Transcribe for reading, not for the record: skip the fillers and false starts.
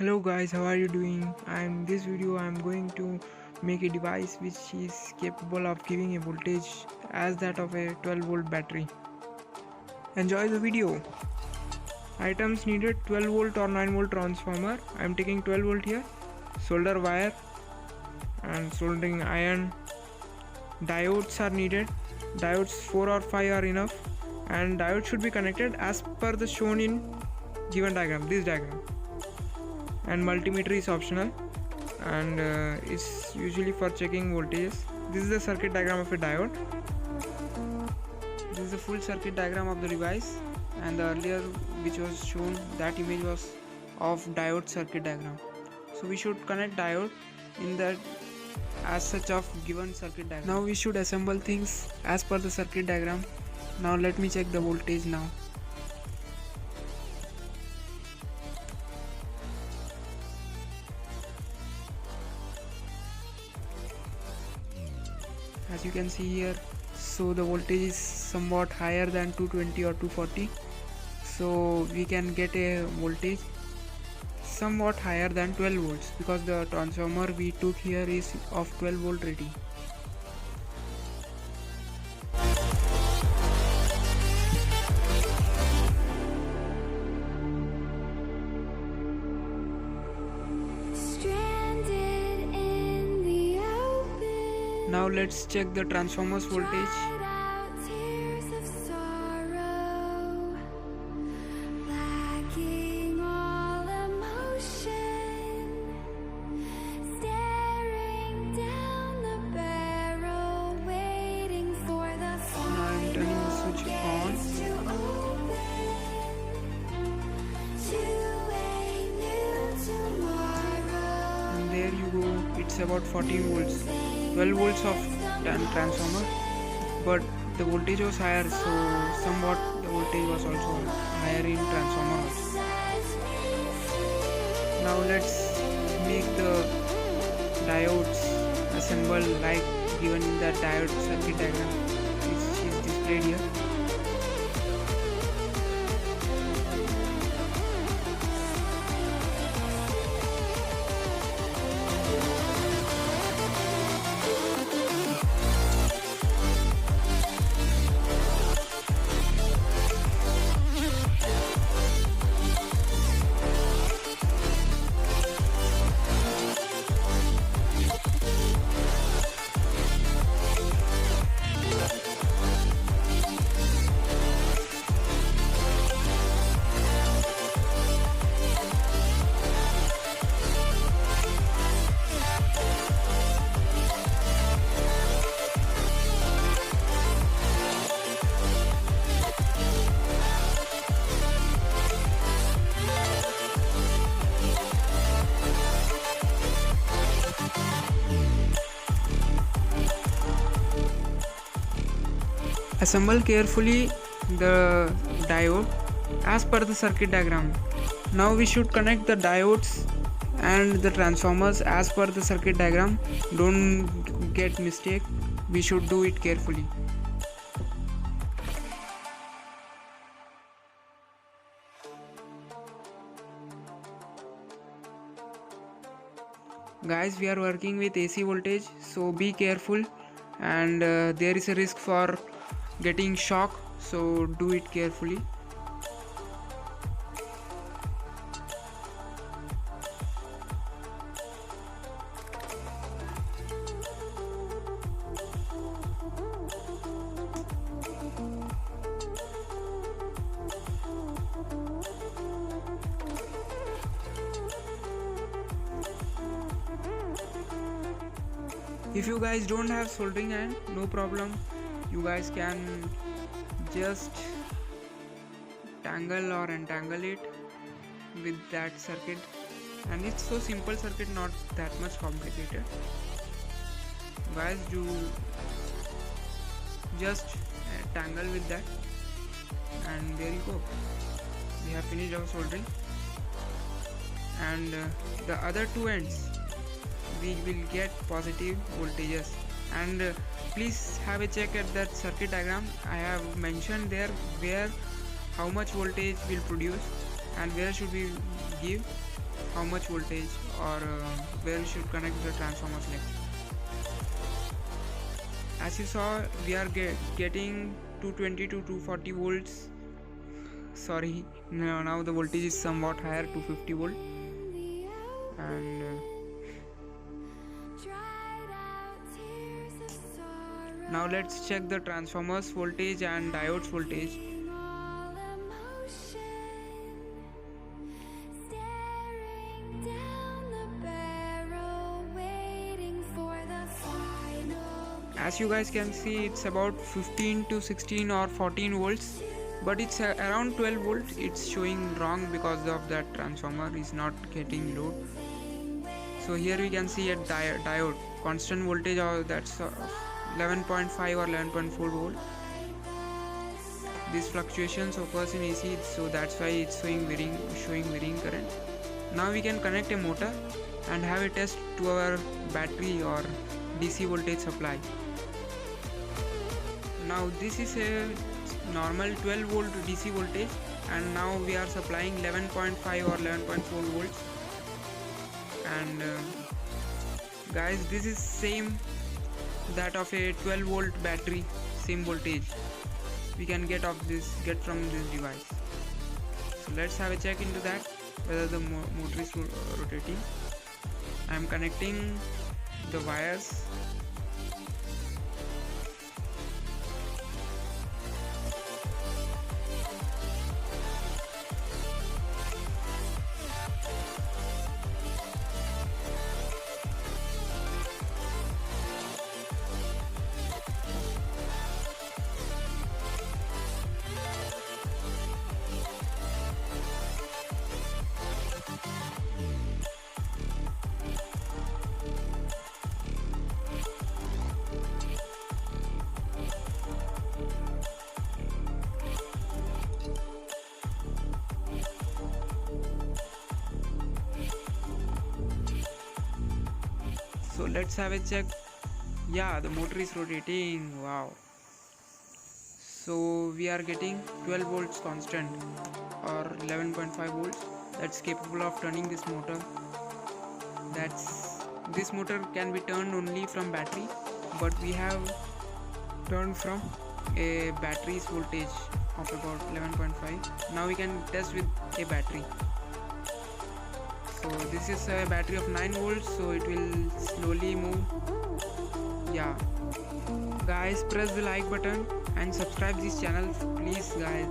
Hello guys, how are you doing? In this video I am going to make a device which is capable of giving a voltage as that of a 12 volt battery. Enjoy the video. Items needed: 12 volt or 9 volt transformer. I am taking 12 volt here. Solder wire and soldering iron. Diodes are needed. Diodes 4 or 5 are enough, and diodes should be connected as per the shown in given diagram, this diagram. And multimeter is optional, and it's usually for checking voltages. This is the circuit diagram of a diode. This is the full circuit diagram of the device, and the earlier which was shown, that image was of diode circuit diagram. So we should connect diode in that as such of given circuit diagram. Now we should assemble things as per the circuit diagram. Now let me check the voltage now. As you can see here, so the voltage is somewhat higher than 220 or 240, so we can get a voltage somewhat higher than 12 volts because the transformer we took here is of 12 volt rating. Now let's check the transformer's voltage. There you go, it's about 14 volts, 12 volts of transformer, but the voltage was higher, so somewhat the voltage was also higher in transformer also. Now let's make the diodes assemble like given in the diode circuit diagram which is displayed here. Assemble carefully the diode as per the circuit diagram. Now we should connect the diodes and the transformers as per the circuit diagram. Don't get mistake, we should do it carefully. Guys, we are working with AC voltage, so be careful, and there is a risk for getting shock, so do it carefully. If you guys don't have soldering iron, no problem, you guys can just tangle or entangle it with that circuit, and it's so simple circuit, not that much complicated. Guys, do just tangle with that, and there you go, we have finished our soldering. And the other two ends we will get positive voltages, and please have a check at that circuit diagram. I have mentioned there where how much voltage will produce. and where should we give how much voltage, or where we should connect the transformers next. As you saw, we are getting 220 to 240 volts. Sorry, now the voltage is somewhat higher, 250 volt. And now let's check the transformers voltage and diodes voltage. As you guys can see, it's about 15 to 16 or 14 volts, but it's around 12 volts. It's showing wrong because of that transformer is not getting load. So here we can see a diode constant voltage, or that's 11.5 or 11.4 volt. These fluctuations occurs in AC, so that's why it's showing varying current. Now we can connect a motor and have a test to our battery or DC voltage supply. Now this is a normal 12 volt DC voltage, and now we are supplying 11.5 or 11.4 volts. And guys, this is same that of a 12 volt battery, same voltage we can get from this device. So let's have a check into that, whether the motor is rotating. I am connecting the wires. So let's have a check. Yeah, the motor is rotating. Wow. So we are getting 12 volts constant or 11.5 volts. That's capable of turning this motor. This motor can be turned only from battery, but we have turned from a battery's voltage of about 11.5. Now we can test with a battery. So this is a battery of 9 volts, so it will slowly move. Yeah, guys, press the like button and subscribe this channel, please guys.